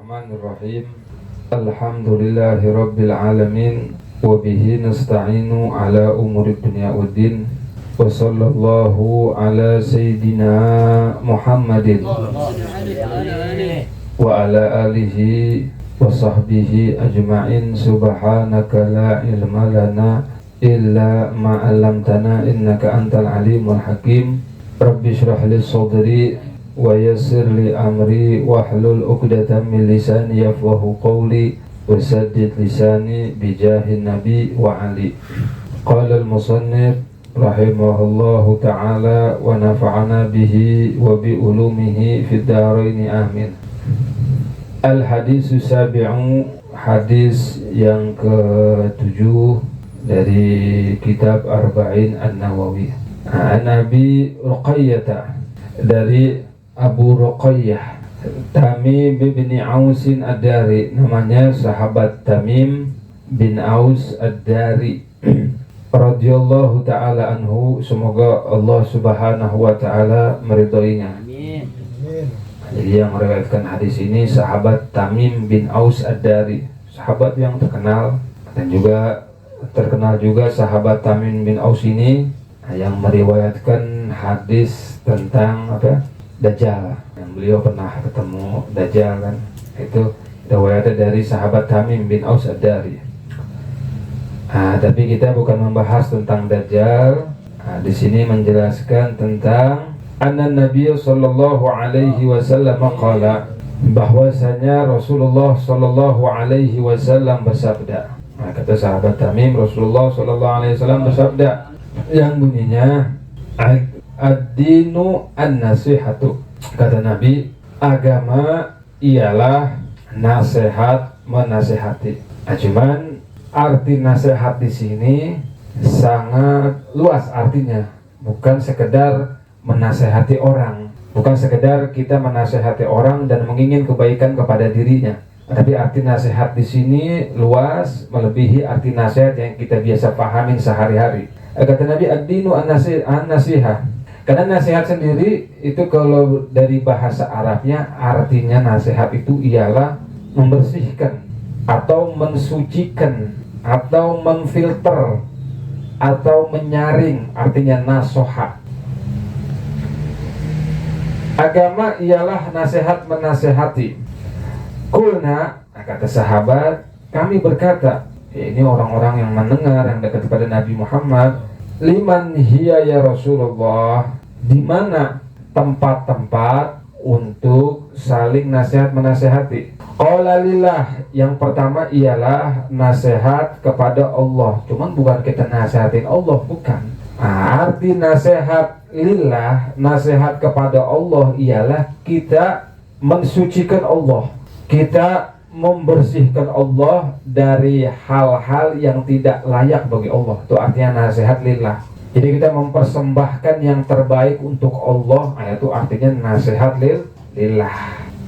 Bismillahirrahmanirrahim. Alhamdulillahirabbil alamin wa bihi nasta'inu ala umuri dunya waddin. Wa sallallahu ala sayyidina Muhammadin wa ala alihi wa sahbihi ajma'in. Subhanaka la ilma lana illa ma 'allamtana innaka antal alimul hakim. Rabbi shrah li sadri wa yassir li amri wahlul 'uqdatam min lisani yafqahu qawli wasaddid lisani bijahin nabi wa ali. Qala al-musannif rahimahullahu ta'ala wa nafa'ana bihi wa bi ulumihi fid dharain amin. Al-hadisu sabi'u, hadis yang ke-7 dari kitab Arba'in An-Nawawi. An Abi Ruqayyah, dari Abu Ruqayyah Tamim bin Ausin Ad-Dari, namanya sahabat Tamim bin Aus Ad-Dari radhiyallahu ta'ala anhu, semoga Allah subhanahu wa ta'ala meridhoinya. Amin. Jadi yang meriwayatkan hadis ini sahabat Tamim bin Aus Ad-Dari, sahabat yang terkenal, dan juga terkenal juga sahabat Tamim bin Aus ini yang meriwayatkan hadis tentang Dajjal, yang beliau pernah ketemu Dajjal kan. Itu riwayatnya dari sahabat Tamim bin Aus Ad-Dari. Tapi kita bukan membahas tentang Dajjal. Di sini menjelaskan tentang anna Nabi sallallahu alaihi wasallam qala, bahwasanya Rasulullah sallallahu alaihi wasallam bersabda. Kata sahabat Tamim, Rasulullah sallallahu alaihi wasallam bersabda yang bunyinya ad-dinu an-nasihatu. Kata Nabi, agama ialah nasihat menasihati. Cuman arti nasihat di sini sangat luas artinya, bukan sekedar menasihati orang, bukan sekedar kita menasihati orang dan menginginkan kebaikan kepada dirinya. Tapi arti nasihat di sini luas, melebihi arti nasihat yang kita biasa pahamin sehari-hari. Kata Nabi, ad-dinu an-nasihah. Karena nasihat sendiri itu kalau dari bahasa Arabnya artinya nasihat itu ialah membersihkan atau mensucikan atau memfilter atau menyaring, artinya nasoha. Agama ialah nasihat menasihati. Kulna, kata sahabat, kami berkata, ini orang-orang yang mendengar, yang dekat kepada Nabi Muhammad, liman hiya ya Rasulullah, di mana tempat-tempat untuk saling nasihat menasihati? Qala lillah, yang pertama ialah nasihat kepada Allah. Cuman bukan kita nasihatin Allah, bukan. Arti nasihat lillah, nasihat kepada Allah ialah kita mensucikan Allah, kita membersihkan Allah dari hal-hal yang tidak layak bagi Allah. Itu artinya nasihat lillah. Jadi kita mempersembahkan yang terbaik untuk Allah. Itu artinya nasihat lillah.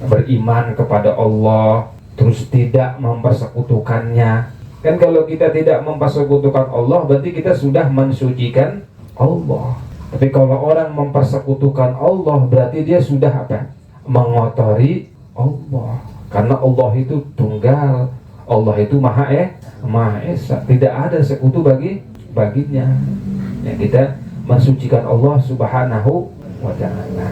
Beriman kepada Allah, terus tidak mempersekutukannya. Kan kalau kita tidak mempersekutukan Allah, berarti kita sudah mensucikan Allah. Tapi kalau orang mempersekutukan Allah, berarti dia sudah mengotori Allah. Karena Allah itu tunggal, Allah itu Maha Esa, tidak ada sekutu baginya. Ya, kita mensucikan Allah subhanahu wa ta'ala,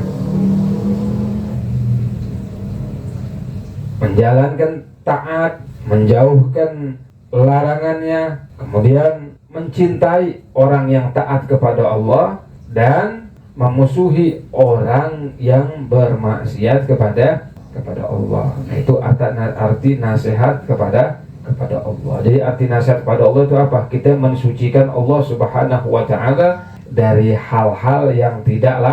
menjalankan taat, menjauhkan larangannya, kemudian mencintai orang yang taat kepada Allah dan memusuhi orang yang bermaksiat kepada Allah. Itu arti nasihat kepada Allah. Jadi arti nasihat kepada Allah itu apa? Kita mensucikan Allah subhanahu wa ta'ala dari hal-hal yang tidak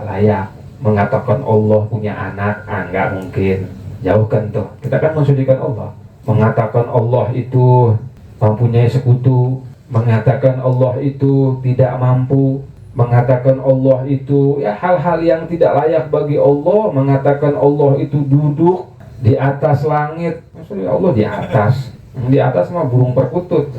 layak. Mengatakan Allah punya anak, enggak mungkin. Jauhkan tuh. Kita kan mensucikan Allah. Mengatakan Allah itu mempunyai sekutu, mengatakan Allah itu tidak mampu, mengatakan Allah itu hal-hal yang tidak layak bagi Allah, mengatakan Allah itu duduk di atas langit. Maksudnya Allah di atas mah burung perkutut.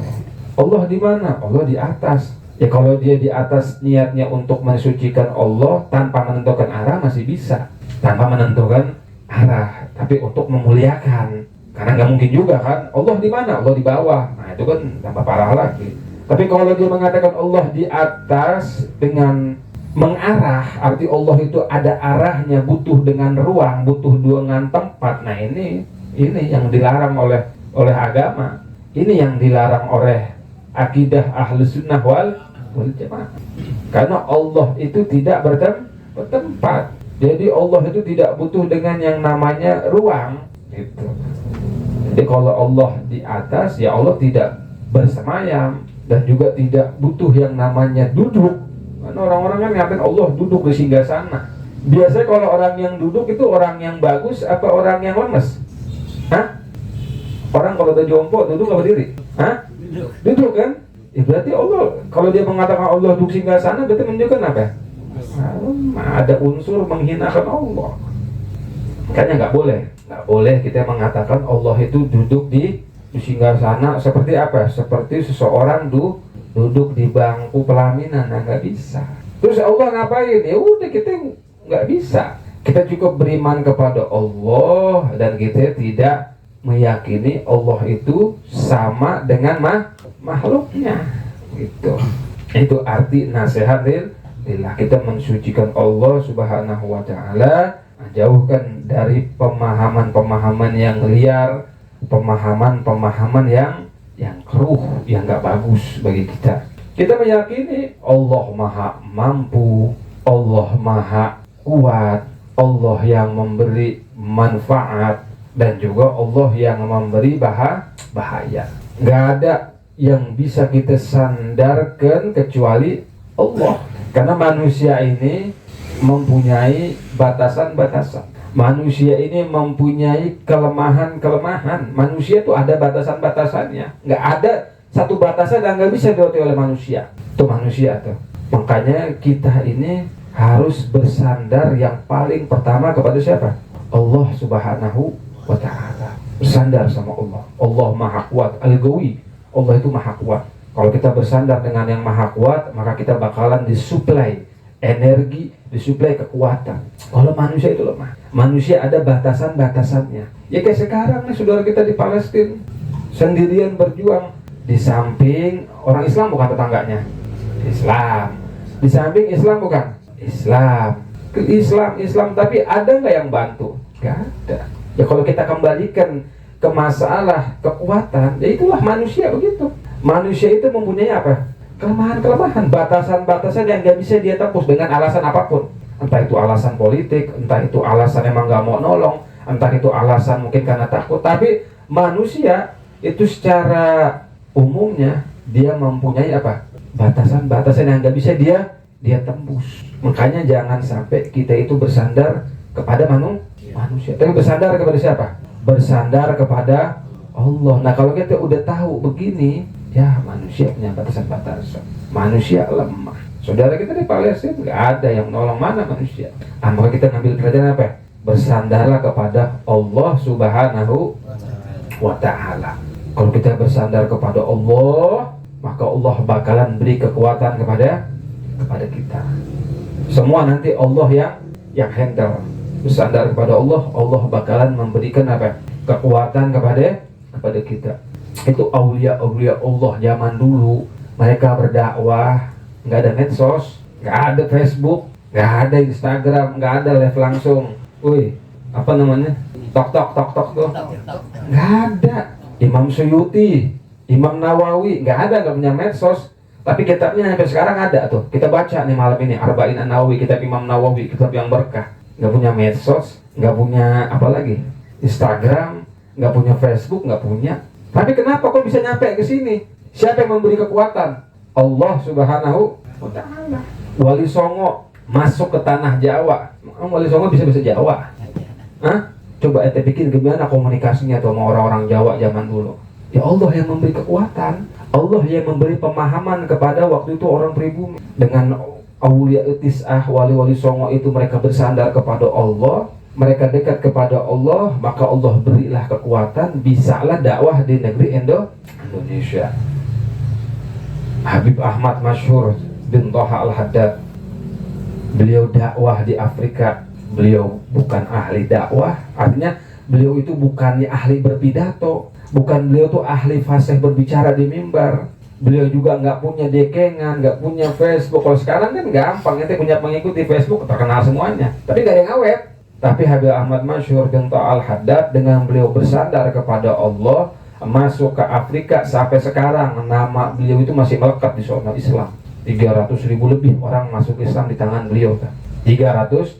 Allah di mana? Allah di atas. Ya kalau dia di atas niatnya untuk mensucikan Allah tanpa menentukan arah masih bisa. Tanpa menentukan arah. tapi untuk memuliakan. Karena nggak mungkin juga kan, Allah di mana? Allah di bawah. Nah itu kan tambah parah lagi. Tapi kalau dia mengatakan Allah di atas dengan mengarah, arti Allah itu ada arahnya, butuh dengan ruang, butuh dengan tempat. Nah ini yang dilarang oleh agama. Ini yang dilarang oleh akidah Ahlus Sunnah wal Jamaah. Karena Allah itu tidak bertempat. Jadi Allah itu tidak butuh dengan yang namanya ruang gitu. Jadi kalau Allah di atas, ya Allah tidak bersemayam dan juga tidak butuh yang namanya duduk. Karena orang-orang kan ngatain Allah duduk di singgasana. Biasanya kalau orang yang duduk itu orang yang bagus apa orang yang lemes? Hah? Orang kalau udah jongkok duduk apa berdiri? Hah? Duduk kan? Ya berarti Allah, kalau dia mengatakan Allah duduk singgasana, berarti menunjukkan apa? Ada unsur menghinakan Allah. Makanya nggak boleh kita mengatakan Allah itu duduk di singgasana seperti apa? Seperti seseorang duduk di bangku pelaminan. Nah, nggak bisa. Terus Allah ngapain? Ya udah, kita nggak bisa. Kita cukup beriman kepada Allah dan kita tidak meyakini Allah itu sama dengan makhluknya. Itu arti nasihat lillah. Kita mensucikan Allah Subhanahu wa taala, jauhkan dari pemahaman-pemahaman yang liar, pemahaman-pemahaman yang keruh, yang nggak bagus bagi kita. Kita meyakini Allah Maha Mampu, Allah Maha Kuat, Allah yang memberi manfaat, dan juga Allah yang memberi bahaya. Nggak ada yang bisa kita sandarkan kecuali Allah. Karena manusia ini mempunyai batasan-batasan. Manusia ini mempunyai kelemahan-kelemahan. Manusia itu ada batasan-batasannya. Nggak ada satu batasan yang nggak bisa dilewati oleh manusia. Itu manusia tuh. Makanya kita ini harus bersandar yang paling pertama kepada siapa? Allah Subhanahu wa ta'ala. Bersandar sama Allah. Allah Maha Kuat, Al-Qawi. Allah itu Maha Kuat. Kalau kita bersandar dengan yang Maha Kuat, maka kita bakalan disuplai energi, disuplai kekuatan. Kalau manusia itu lemah. Manusia ada batasan-batasannya. Ya kayak sekarang nih saudara kita di Palestina sendirian berjuang. Di samping orang Islam bukan tetangganya, Islam. Di samping Islam bukan Islam. Islam tapi ada nggak yang bantu? Gak ada. Ya kalau kita kembalikan ke masalah kekuatan, ya itulah manusia begitu. Manusia itu mempunyai apa? Kelemahan-kelemahan, batasan-batasan yang gak bisa dia tembus dengan alasan apapun. Entah itu alasan politik, entah itu alasan emang gak mau nolong, entah itu alasan mungkin karena takut. Tapi manusia itu secara umumnya dia mempunyai apa? Batasan-batasan yang gak bisa dia tembus. Makanya jangan sampai kita itu bersandar kepada manusia, tapi bersandar kepada siapa? Bersandar kepada Allah. Nah kalau kita udah tahu begini, ya manusia punya batasan-batasan. Manusia lemah. Saudara kita di Palestina nggak ada yang nolong, mana manusia. Maka kita ngambil pelajaran apa? Bersandarlah kepada Allah Subhanahu wa ta'ala. Kalau kita bersandar kepada Allah, maka Allah bakalan beri kekuatan kepada kita. Semua nanti Allah yang handle. Bersandar kepada Allah, Allah bakalan memberikan apa? Kekuatan kepada kita. Itu aulia Allah zaman dulu, mereka berdakwah, nggak ada medsos, nggak ada Facebook, nggak ada Instagram, nggak ada live langsung. Wih, apa namanya? Tok tuh, nggak ada. Imam Suyuti, Imam Nawawi, nggak punya medsos. Tapi kitabnya sampai sekarang ada tuh. Kita baca nih malam ini Arba'in An-Nawawi, kitab Imam Nawawi, kitab yang berkah. Nggak punya medsos, nggak punya apa lagi? Instagram, nggak punya Facebook, nggak punya. Tapi kenapa kok bisa nyampe ke sini? Siapa yang memberi kekuatan? Allah Subhanahu wa ta'ala. Wali Songo masuk ke tanah Jawa. Wali Songo bisa Jawa. Hah? Coba ente pikir gimana komunikasinya tuh sama orang-orang Jawa zaman dulu. Ya Allah yang memberi kekuatan. Allah yang memberi pemahaman kepada waktu itu orang pribumi. Dengan Aulia Tis'ah, wali-wali Songo itu mereka bersandar kepada Allah, mereka dekat kepada Allah, maka Allah berilah kekuatan, bisalah dakwah di negeri Indonesia. Habib Ahmad Masyhur bin Thaha Al-Haddad, beliau dakwah di Afrika. Beliau bukan ahli dakwah, artinya Beliau itu bukannya ahli berpidato, bukan beliau tuh ahli fasih berbicara di mimbar. Beliau juga nggak punya dekengan, nggak punya Facebook. Kalau sekarang kan gampang, ente punya pengikut di Facebook terkenal semuanya. Tapi nggak ada yang awet. Tapi Habib Ahmad Masyhur bin Al-Haddad dengan beliau bersandar kepada Allah, masuk ke Afrika sampai sekarang nama beliau itu masih melekat di zona Islam. 300.000 lebih orang masuk Islam di tangan beliau kan. 300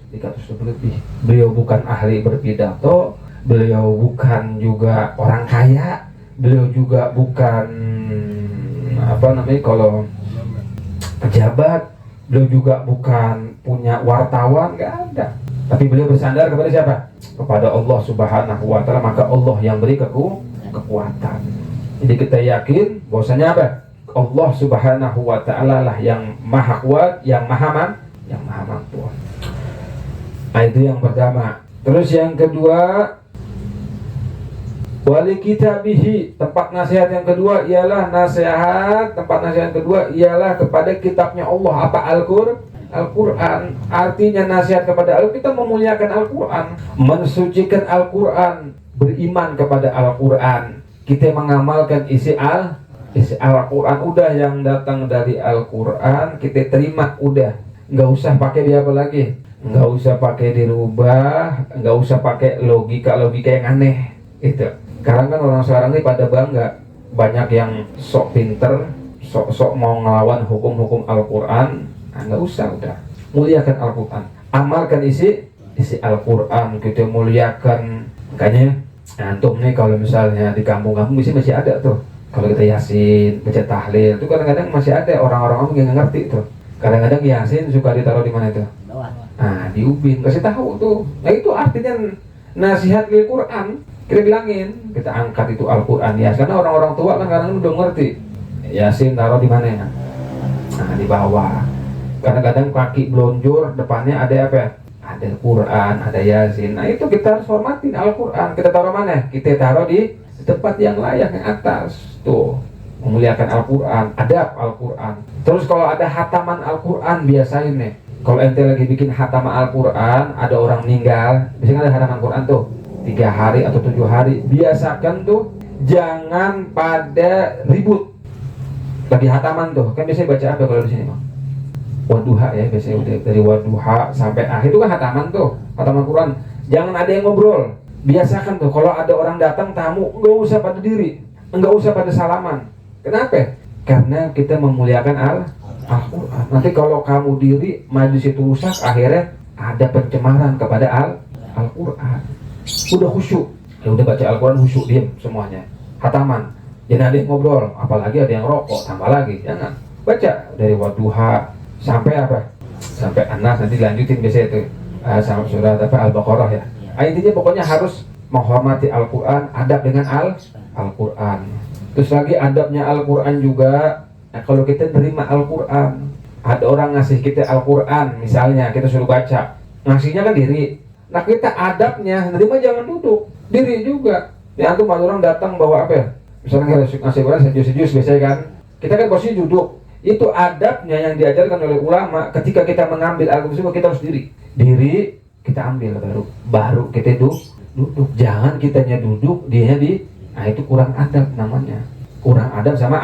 lebih. Beliau bukan ahli berpidato, beliau bukan juga orang kaya, beliau juga bukan kalau pejabat, beliau juga bukan punya wartawan, nggak ada. Tapi beliau bersandar kepada siapa? Kepada Allah Subhanahu wa Ta'ala, maka Allah yang beri kekuatan. Jadi kita yakin bahwasanya apa? Allah Subhanahu wa Ta'ala lah yang maha kuat, yang maha mampu. Nah, itu yang pertama. Terus yang kedua, wali kitabihi, tempat nasihat yang kedua ialah tempat nasihat yang kedua ialah kepada kitabnya Allah. Apa? Al-Quran. Artinya nasihat kepada Al-Quran, kita memuliakan Al-Quran, mensucikan Al-Quran, beriman kepada Al-Quran, kita mengamalkan isi Al-Quran. Udah yang datang dari Al-Quran kita terima, udah, nggak usah pakai dia apa lagi, nggak usah pakai dirubah, nggak usah pakai logika yang aneh. Itu sekarang kan orang sekarang ini pada bangga, banyak yang sok pinter, sok mau ngelawan hukum-hukum Al-Quran. Nggak usah, udah muliakan Al-Quran, amalkan isi Al-Quran, kita muliakan. Makanya antum nih kalau misalnya di kampung-kampung masih ada tuh, kalau kita yasin, baca tahlil itu kadang-kadang masih ada orang-orang yang nggak ngerti tuh. Kadang-kadang yasin suka ditaruh di mana itu? Nah, di ubin, kasih tahu tuh. Nah, itu artinya nasihat lil Quran. Kita bilangin, kita angkat itu Al-Quran ya, karena orang-orang tua kan kadang-kadang udah ngerti. Yasin taruh di mana ya? Nah, di bawah. Kadang-kadang kaki blonjor, depannya ada apa? Ada Quran, ada Yasin. Nah, itu kita harus hormatin Al-Quran. Kita taruh mana? Kita taruh di tempat yang layak, yang atas. Tuh, memuliakan Al-Quran, adab Al-Quran. Terus kalau ada hataman Al-Quran, biasain nih, kalau ente lagi bikin hataman Al-Quran, ada orang meninggal, biasanya ada hataman Quran tuh 3 hari atau 7 hari. Biasakan tuh jangan pada ribut lagi hataman tuh. Kan biasanya baca apa kalau di sini, Bang? Wadduha ya, biasanya udah dari wadduha sampai akhir itu kan hataman tuh, hataman Quran. Jangan ada yang ngobrol. Biasakan tuh kalau ada orang datang tamu, nggak usah pada diri, nggak usah pada salaman. Kenapa? Karena kita memuliakan Al-Quran. Nanti kalau kamu diri, majlis itu rusak, akhirnya ada pencemaran kepada Al-Quran. Udah khusyuk, ya udah baca Al-Quran khusyuk, diam semuanya. Hataman, jangan ada yang ngobrol, apalagi ada yang rokok, tambah lagi. Jangan, baca dari wadduha sampai apa? Sampai Anas, nanti lanjutin biasanya itu sampai surat Al-Baqarah ya. Intinya pokoknya harus menghormati Al-Quran, adab dengan Al-Quran. Terus lagi adabnya Al-Quran juga, nah, kalau kita terima Al-Quran, ada orang ngasih kita Al-Quran, misalnya kita suruh baca, ngasihnya kan diri. Nah, kita adabnya, terima jangan duduk, diri juga. Ya, antum ada orang datang bawa apa ya? Misalnya kita ngasih Quran sejus-sejus biasanya kan, kita kan posisi duduk. Itu adabnya yang diajarkan oleh ulama. Ketika kita mengambil Al-Quran, kita harus diri kita ambil, baru kita duduk. Jangan kitanya duduk, dianya di. Nah, itu kurang adab namanya. Kurang adab sama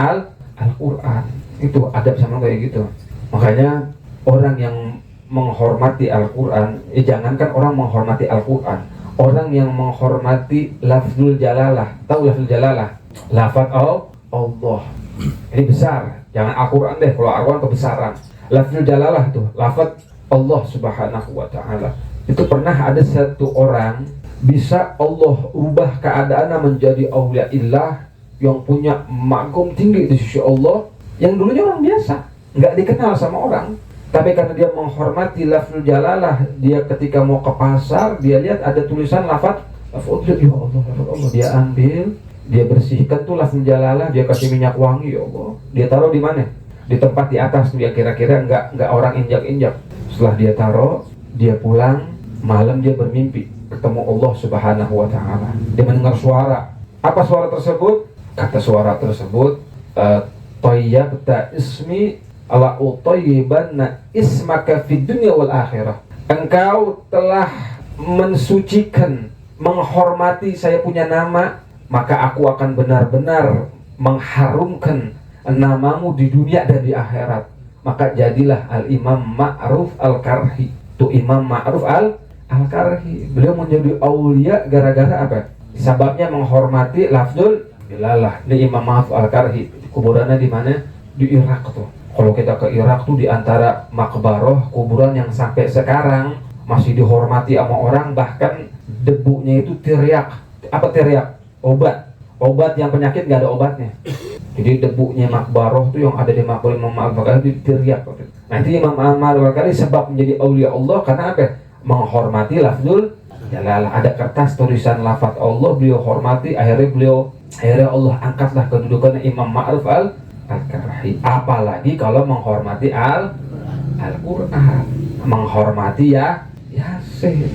Al-Quran. Itu adab sama kayak gitu. Makanya orang yang menghormati Al-Quran, jangankan orang menghormati Al-Quran, orang yang menghormati lafzul jalalah. Tahu lafzul jalalah? Lafaz Allah. Ini besar. Jangan Al-Quran deh, kalau Al-Quran kebesaran. Lafzul jalalah tuh, lafaz Allah Subhanahu wa Ta'ala. Itu pernah ada satu orang bisa Allah ubah keadaannya menjadi auliaillah yang punya makom tinggi di sisi Allah, yang dulunya orang biasa, nggak dikenal sama orang. Tapi karena dia menghormati lafzul jalalah, dia ketika mau ke pasar, dia lihat ada tulisan lafaz ya Allah, dia ambil, dia bersihkan tuh lafzul jalalah, dia kasih minyak wangi, ya Allah, dia taruh di mana? Di tempat di atas tuh yang kira-kira nggak orang injak-injak. Setelah dia taruh, dia pulang, malam dia bermimpi ketemu Allah Subhanahu wa Ta'ala. Dia mendengar suara. Apa suara tersebut? Kata suara tersebut, Tayyabta ismi ala utayyibanna ismaka fid dunya wal akhirah. Engkau telah mensucikan menghormati saya punya nama, maka aku akan benar-benar mengharumkan namamu di dunia dan di akhirat. Maka jadilah Al-Imam Ma'ruf Al-Karhi. Itu Imam Ma'ruf Al-Karhi. Beliau menjadi aulia gara-gara apa? Sebabnya menghormati lafzul ilalah. Ini Imam Ma'ruf Al-Karhi. Kuburannya di mana? Di Irak tuh. Kalau kita ke Irak tuh di antara makbaroh kuburan yang sampai sekarang masih dihormati sama orang, bahkan debunya itu teriak. Apa teriak? Obat yang penyakit nggak ada obatnya. Jadi debunya makbaroh tuh yang ada di makbul Imam Al-Bukhari itu teriak. Nanti Imam Al-Bukhari sebab menjadi aulia Allah karena apa? Menghormati lafzul jalalah. Ada kertas tulisan lafaz Allah, beliau hormati, akhirnya Allah angkatlah kedudukan Imam Ma'ruf Al-Karhi. Apalagi kalau menghormati Al-Quran, menghormati Yasin.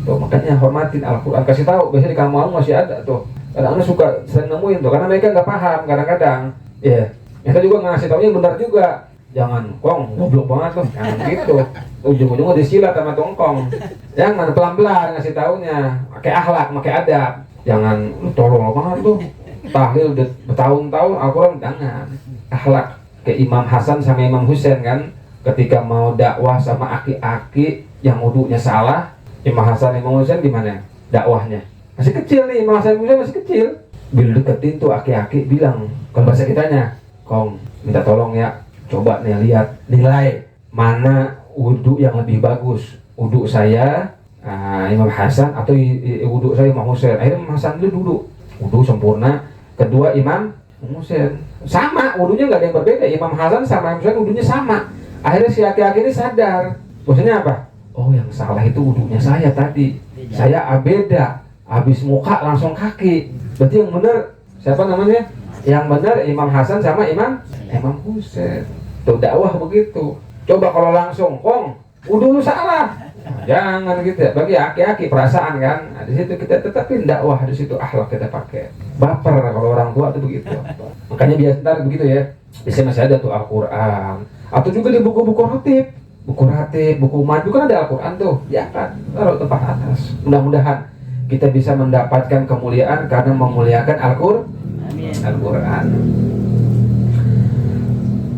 Tuh, makanya hormatin Al-Quran. Kasih tahu, biasanya di kamu masih ada tuh. Kadang-kadang suka sering nemuin tuh, karena mereka nggak paham kadang-kadang. Ya, kita juga ngasih taunya benar juga. Jangan kong, goblok banget tuh, jangan gitu. Ujung-ujungnya disilat sama tongkong. Jangan pelan-pelan ngasih taunya, pakai akhlak, pakai adab. Jangan lu tolol banget tuh. Tahlil bertahun-tahun Al-Quran, jangan. Akhlak. Ke Imam Hasan sama Imam Husain kan, ketika mau dakwah sama aki-aki yang wudunya salah, Imam Hasan Imam Husain gimana dakwahnya? Masih kecil nih, Imam Hasan Husain masih kecil. Bila deketin tuh aki-aki bilang, kalau bahasa kitanya, kong minta tolong ya, coba nih lihat nilai mana wudu yang lebih bagus, wudu saya Imam Hasan atau wudu saya Imam Husain. Akhirnya Imam Hasan dulu wudu sempurna, kedua Imam Husain sama, wudunya nggak ada yang berbeda. Imam Hasan sama Imam Husain wudunya sama. Akhirnya si aki-aki ini sadar, maksudnya apa? Oh, yang salah itu wudunya saya tadi, saya beda, habis muka langsung kaki. Berarti yang benar siapa namanya? Yang benar Imam Hasan sama Imam Husain. Tuh dakwah begitu. Coba kalau langsung, kong, wudu lu salah. Jangan gitu ya. Bagi aki-aki perasaan kan. Nah, di situ kita tetapin dakwah, di situ akhlak kita pakai. Baper kalau orang tua tuh begitu. Makanya biasa begitu ya. Biasanya masih ada tuh Al-Quran. Atau juga di buku-buku ratib. Buku maju kan ada Al-Quran tuh. Ya kan, taruh tempat atas. Mudah-mudahan kita bisa mendapatkan kemuliaan karena memuliakan Al-Quran.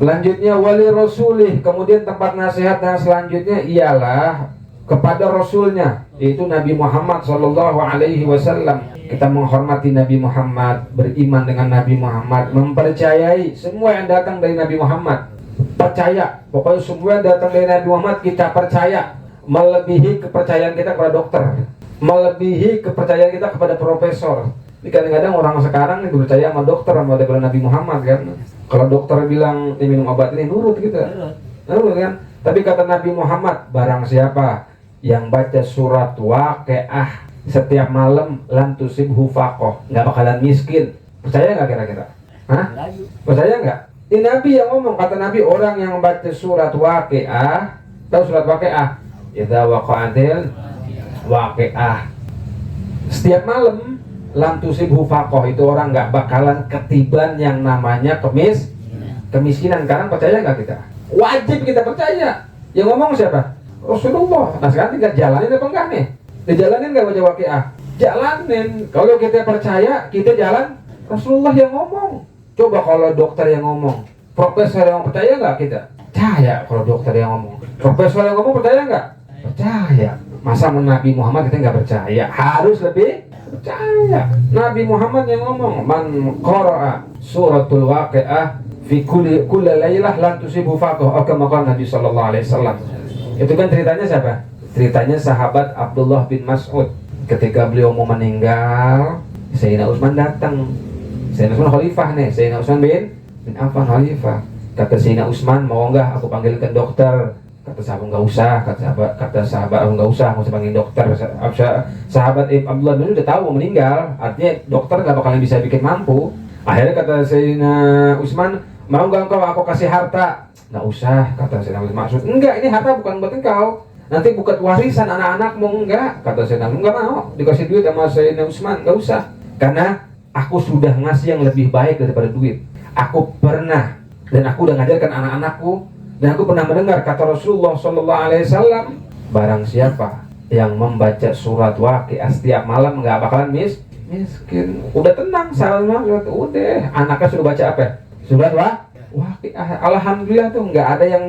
Selanjutnya wali rasulih, kemudian tempat nasihat yang selanjutnya ialah kepada Rasulnya, yaitu Nabi Muhammad SAW. Kita menghormati Nabi Muhammad, beriman dengan Nabi Muhammad, mempercayai semua yang datang dari Nabi Muhammad. Percaya, pokoknya semua yang datang dari Nabi Muhammad kita percaya, melebihi kepercayaan kita kepada dokter, melebihi kepercayaan kita kepada profesor. Jadi kadang-kadang orang sekarang itu percaya sama dokter sama daripada Nabi Muhammad kan. Kalau dokter bilang minum obat ini nurut gitu, nurut kan. Tapi kata Nabi Muhammad, barang siapa yang baca surat Waqiah setiap malam lam tusibhu faqah, nggak bakalan miskin. Percaya nggak kira-kira? Hah? Percaya nggak? Ini Nabi yang ngomong, kata Nabi, orang yang baca surat Waqiah, tahu surat Waqiah? Idza waqa'atil Waqiah, setiap malam lam tusibhu faqah, itu orang nggak bakalan ketiban yang namanya kemiskinan. Karena percaya nggak kita? Wajib kita percaya. Yang ngomong siapa? Rasulullah. Nah sekarang tinggal jalanin apa enggak nih? Dijalanin nggak baca Waqiah? Jalanin. Kalau kita percaya, kita jalan. Rasulullah yang ngomong. Coba kalau dokter yang ngomong, profesor yang percaya nggak kita? Percaya. Kalau dokter yang ngomong, profesor yang ngomong percaya nggak? Percaya. Masa Nabi Muhammad kita nggak percaya? Harus lebih percaya. Nabi Muhammad yang ngomong, man qara'a suratul Waqiah fi kulli lailah lan tusibu faqah, atau kama Nabi sallallahu alaihi wasallam. Itu kan ceritanya siapa? Ceritanya sahabat Abdullah bin Mas'ud. Ketika beliau mau meninggal, Sayyidina Utsman datang. Sayyidina Utsman khalifah nih, Sayyidina Utsman bin Affan khalifah. Kata Sayyidina Utsman, mau enggak aku panggilkan dokter? Kata sahabat enggak usah, kata sahabat enggak usah, mau panggil dokter. Sahabat Abdullah bin udah tahu mau meninggal, artinya dokter enggak bakalan bisa bikin mampu. Akhirnya kata Sayyidina Utsman, mau enggak engkau aku kasih harta? Enggak usah, kata Sayyidina Utsman. Maksud, enggak, ini harta bukan buat engkau. Nanti bukan warisan anak-anakmu, enggak. Kata Sayyidina Utsman, enggak mau dikasih duit sama Sayyidina Utsman, enggak usah. Karena aku sudah ngasih yang lebih baik daripada duit. Aku pernah, dan aku udah ngajarkan anak-anakku, dan aku pernah mendengar kata Rasulullah SAW, barang siapa yang membaca surat Waqiah setiap malam nggak bakalan miskin. Udah tenang, salah udah. Anaknya sudah baca apa? Surat Waqiah. Alhamdulillah tuh nggak ada yang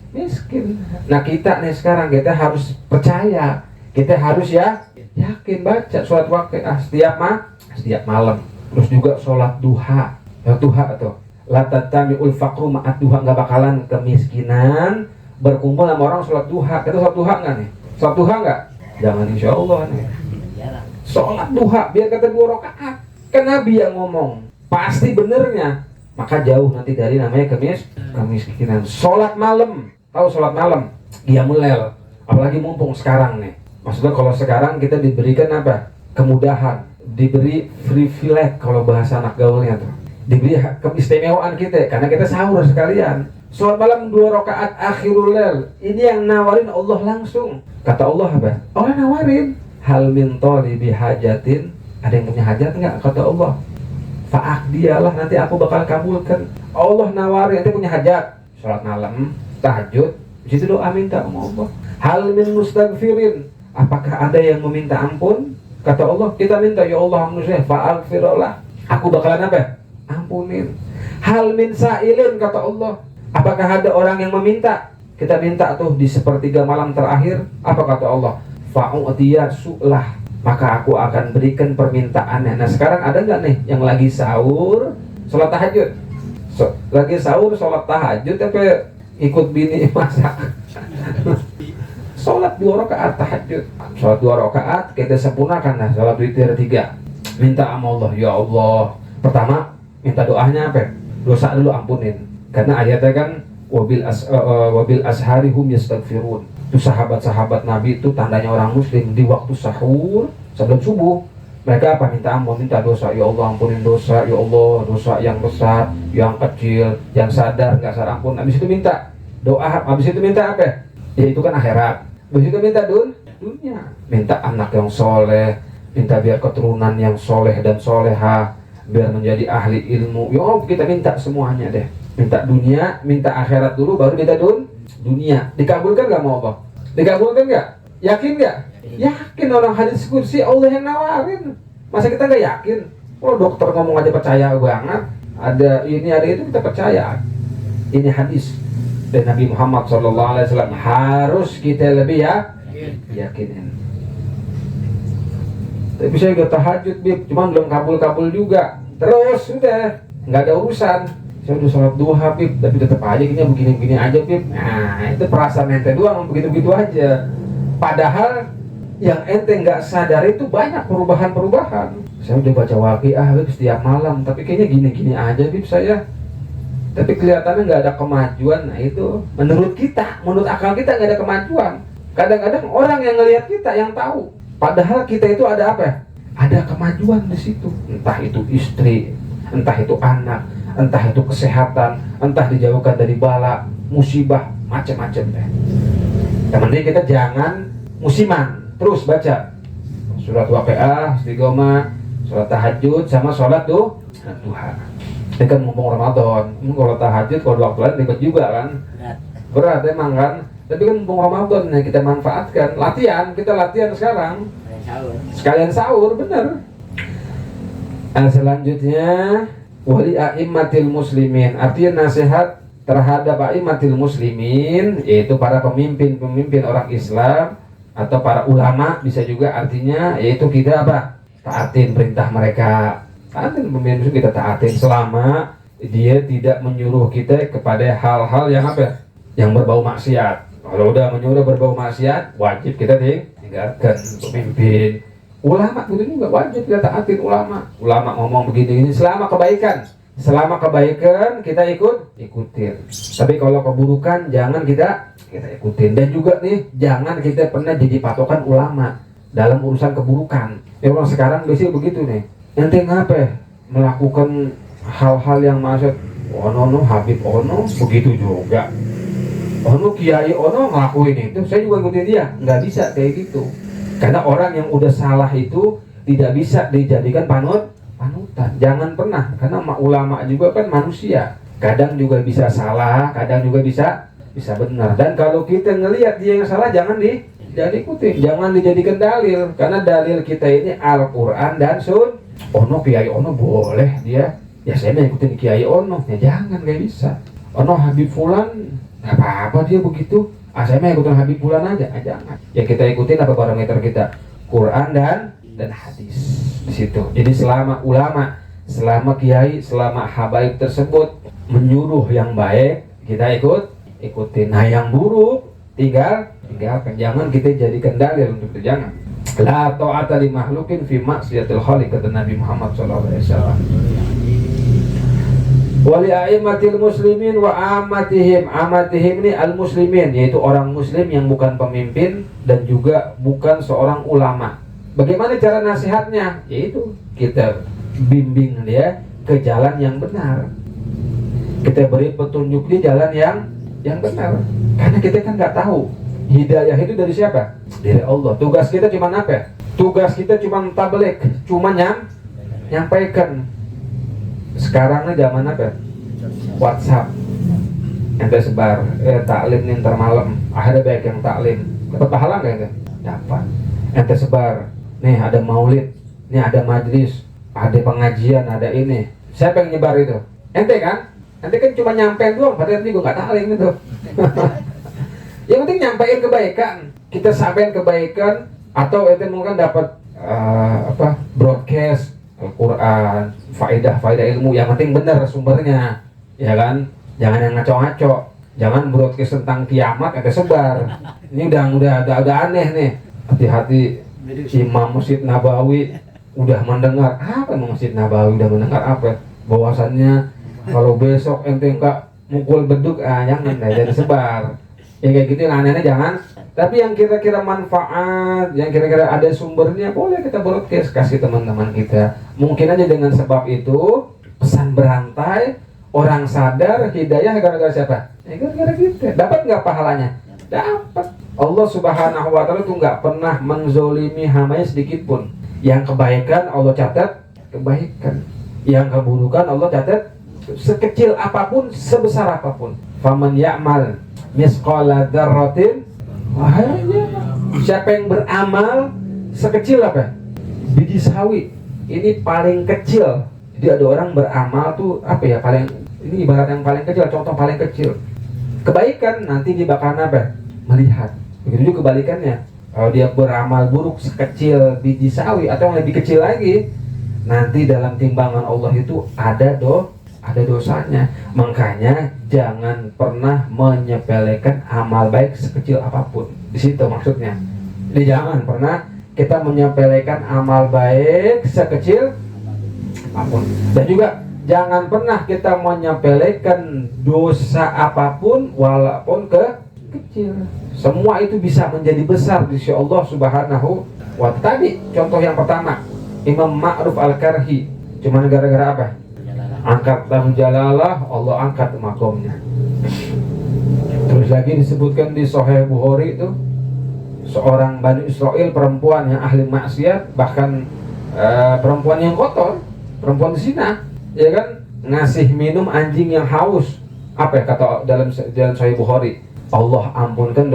miskin. Nah kita nih sekarang kita harus percaya, kita harus yakin baca surat Waqiah setiap malam. Terus juga sholat duha, duha tuh. La tatami'ul faqru ma'at duha, nggak bakalan kemiskinan berkumpul sama orang sholat duha. Kita sholat duha nggak nih? Sholat duha nggak? Jangan insya Allah nih. Sholat duha biar kata 2 rakaat. Kan Nabi yang ngomong, pasti benernya. Maka jauh nanti dari namanya kemiskinan. Sholat malam, tahu sholat malam? Qiyamul Lail. Apalagi mumpung sekarang nih. Maksudnya kalau sekarang kita diberikan apa? Kemudahan, diberi privilege kalau bahasa anak gaulnya tuh. Diberi keistimewaan kita karena kita sahur sekalian. Sholat malam 2 rakaat akhirul lail. Ini yang nawarin Allah langsung. Kata Allah apa? Allah nawarin. Hal min talibi hajatin. Ada yang punya hajat enggak? Kata Allah. Fa'aqdiyalah, nanti aku bakal kabulkan. Allah nawarin, nanti punya hajat. Sholat malam, tahajud, di situ doa minta sama Allah. Hal min mustaghfirin. Apakah ada yang meminta ampun? Kata Allah, kita minta, ya Allah manusia, fa'aghfirullah. Aku bakalan apa? Ampunin. Hal min sa'ilin, kata Allah. Apakah ada orang yang meminta? Kita minta tuh di sepertiga malam terakhir. Apa kata Allah? Fa'u'tiya su'lah. Maka aku akan berikan permintaannya. Nah sekarang ada nggak nih yang lagi sahur, sholat tahajud? Lagi sahur, sholat tahajud, tapi ikut bini masak. Sholat 2 rakaat tahajud. Sholat 2 rakaat kita sempurnakan. Nah sholat witir 3. Minta sama Allah, ya Allah. Pertama minta doanya apa? Dosa dulu ampunin. Karena ayatnya kan wabil ashari hum yastaghfirun. Itu sahabat-sahabat Nabi itu tandanya orang muslim di waktu sahur sebelum subuh. Mereka apa? Minta ampun, minta dosa. Ya Allah ampunin dosa, ya Allah, dosa yang besar, yang kecil, yang sadar, nggak sadar ampun. Habis itu minta doa, habis itu minta apa? Ya itu kan akhirat. Habis itu minta dunia. Minta anak yang soleh, minta biar keturunan yang soleh dan soleha, biar menjadi ahli ilmu. Ya kita minta semuanya deh. Minta dunia, minta akhirat dulu, baru minta dunia. Dikabulkan nggak mau Allah? Dikabulkan nggak? Yakin nggak? Yakin. Orang hadis kursi Allah yang nawarin. Masa kita nggak yakin? Kalau dokter ngomong aja percaya banget. Ada ini ada itu kita percaya. Ini hadis dan Nabi Muhammad SAW harus kita lebih yakinin. Tapi saya gak tahajud Bib, cuman belum kabul juga. Terus sudah nggak ada urusan. Saya udah sholat duha Bib, tapi tetap aja kayaknya begini-begini aja Bib. Nah itu perasaan ente doang, begitu-begitu aja. Padahal yang ente nggak sadar itu banyak perubahan-perubahan. Saya udah baca Waqiah Bib setiap malam, tapi kayaknya gini-gini aja Bib saya. Tapi kelihatannya nggak ada kemajuan. Nah itu menurut kita, menurut akal kita nggak ada kemajuan. Kadang-kadang orang yang ngelihat kita yang tahu. Padahal kita itu ada apa? Ada kemajuan di situ. Entah itu istri, entah itu anak, entah itu kesehatan, entah dijauhkan dari bala, musibah, macam-macam deh. Yang penting kita jangan musiman. Terus baca surat Waqiah, istiqomah, sholat tahajud, sama sholat duha. Ini kan mumpung Ramadan. Kalau tahajud, kalau waktu lain ribet juga kan. Berat emang kan. Tapi kan mumpung Ramadan yang kita manfaatkan. Latihan, kita latihan sekarang. Sekalian sahur, bener. Selanjutnya wali a'immatil muslimin, artinya nasihat terhadap a'immatil muslimin, yaitu para pemimpin orang Islam atau para ulama, bisa juga artinya yaitu kita apa? Taatin perintah mereka. Taatin pemimpin kita taatin selama dia tidak menyuruh kita kepada hal-hal yang apa? Yang berbau maksiat. Kalau udah menyuruh berbau maksiat, wajib kita tinggalkan pemimpin. Ulama itu juga wajib kita taatin ulama. Ulama ngomong begini-gini selama kebaikan kita ikutin. Tapi kalau keburukan jangan kita ikutin. Dan juga nih jangan kita pernah jadi patokan ulama dalam urusan keburukan. Ya orang sekarang biasanya begitu nih. Ente ngapa melakukan hal-hal yang maksud ono Habib ono begitu juga. Ono Kiai ono ngelakuin itu, saya juga ikutin dia. Nggak bisa kayak gitu. Karena orang yang udah salah itu tidak bisa dijadikan panutan. Jangan pernah, karena ulama juga kan manusia. Kadang juga bisa salah, kadang juga bisa benar. Dan kalau kita ngelihat dia yang salah, jangan jangan ikutin, jangan dijadikan dalil, karena dalil kita ini Al-Quran dan Sun. Ono Kiai Ono boleh dia, ya saya mau ikutin Kiai Ono, ya jangan, gak bisa. Ono Habib Fulan, gak apa-apa dia begitu, saya mau ikutin Habib Fulan aja, jangan. Ya kita ikutin apa parameter kita, Quran dan hadis di situ. Jadi selama ulama, selama kiai, selama habaib tersebut menyuruh yang baik, kita ikutin. Nah yang buruk tinggalkan. Jangan kita jadikan dalil untuk itu, jangan. La ta'ata li makhlukin fi maksiatil khaliq, kata Nabi Muhammad SAW. Wali a'immatil muslimin wa amatihim ini al muslimin, yaitu orang muslim yang bukan pemimpin dan juga bukan seorang ulama. Bagaimana cara nasihatnya? Yaitu kita bimbing dia ke jalan yang benar. Kita beri petunjuk di jalan yang benar. Karena kita kan nggak tahu hidayah itu dari siapa? Dari Allah. Tugas kita cuma apa? Tugas kita cuma tabligh, cuma nyampaikan. Sekarang ini zaman apa? WhatsApp. Ente sebar, taklim nih ntar malam. Ada baik yang taklim. Dapat pahala nggak ente? Dapat. Ente sebar. Nih ada maulid, nih ada majlis, ada pengajian, ada ini. Siapa yang nyebar itu? Ente kan? Ente kan cuma nyampein doang, padahal ente gue nggak taklim itu. Yang penting nyampein kebaikan. Kita sampaikan kebaikan, atau ente mungkin dapat broadcast Al-Quran, faedah ilmu, yang penting benar sumbernya, ya kan? Jangan yang ngaco-ngaco, jangan broadcast tentang kiamat ente sebar. Ini udah aneh nih. Hati-hati, Imam Masjid Nabawi udah mendengar apa? Masjid Nabawi udah mendengar apa? Bahwasannya kalau besok ente enggak mukul beduk, jangan jadi sebar. Ya kayak gitu yang aneh-aneh jangan. Tapi yang kira-kira manfaat, yang kira-kira ada sumbernya, boleh kita broadcast, kasih teman-teman kita. Mungkin aja dengan sebab itu pesan berantai, orang sadar, hidayah gara-gara siapa? Ya gara-gara kita. Dapat nggak pahalanya? Dapat. Allah Subhanahu wa Ta'ala itu nggak pernah menzolimi hambanya sedikit pun. Yang kebaikan Allah catat kebaikan, yang keburukan Allah catat sekecil apapun, sebesar apapun. Faman ya'mal misqala dzarratin, siapa yang beramal sekecil apa? Biji sawi. Ini paling kecil. Jadi ada orang beramal tuh apa ya, paling, ini ibarat yang paling kecil, contoh paling kecil. Kebaikan nanti dia bakal apa? Melihat. Begitu juga kebalikannya. Kalau dia beramal buruk sekecil biji sawi atau yang lebih kecil lagi, nanti dalam timbangan Allah itu ada dosanya. Makanya jangan pernah menyepelekan amal baik sekecil apapun. Di situ maksudnya. Jadi jangan pernah kita menyepelekan amal baik sekecil apapun. Dan juga jangan pernah kita menyepelekan dosa apapun walaupun kecil. Semua itu bisa menjadi besar di sisi Allah Subhanahu wa Ta'ala. Tadi contoh yang pertama, Imam Ma'ruf Al-Karhi, cuma gara-gara apa? Angkat lahu jalalah, Allah angkat makomnya. Terus lagi disebutkan di Sahih Bukhari itu, seorang Bani Israel, perempuan yang ahli maksiat, bahkan perempuan yang kotor, perempuan zina, ya kan, ngasih minum anjing yang haus. Apa ya kata dalam Sahih Bukhari? Allah ampunkan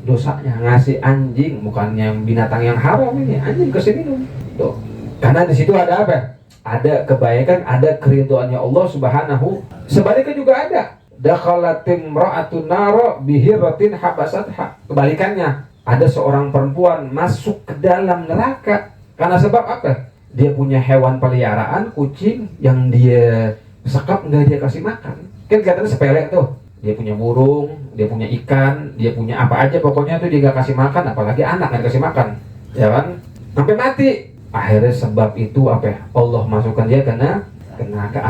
dosanya, ngasih anjing, bukannya binatang yang haram ini, anjing kasih minum. Tuh. Karena di situ ada apa? Ada kebaikan, ada keridhaannya Allah Subhanahu. Sebaliknya juga ada. Dakhalatim ra'atun nara bihiratin habasatha. Kebalikannya, ada seorang perempuan masuk ke dalam neraka karena sebab apa? Dia punya hewan peliharaan, kucing, yang dia sekap nggak dia kasih makan. Kan kelihatannya sepele tuh. Dia punya burung, dia punya ikan, dia punya apa aja pokoknya tuh dia gak kasih makan, apalagi anak gak dikasih makan, ya kan? Sampai mati. Akhirnya sebab itu apa ya? Allah masukkan dia kena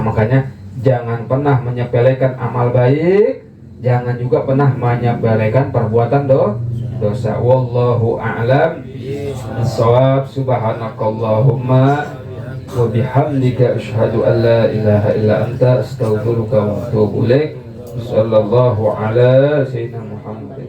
makanya jangan pernah menyepelekan amal baik, jangan juga pernah menyepelekan perbuatan dosa. Wallahu a'lam bissawab. Subhanakallahumma wa bihamdika asyhadu an la ilaha illa anta astaghfiruka wa atubu ilaik. Sallallahu ala sayyidina Muhammad.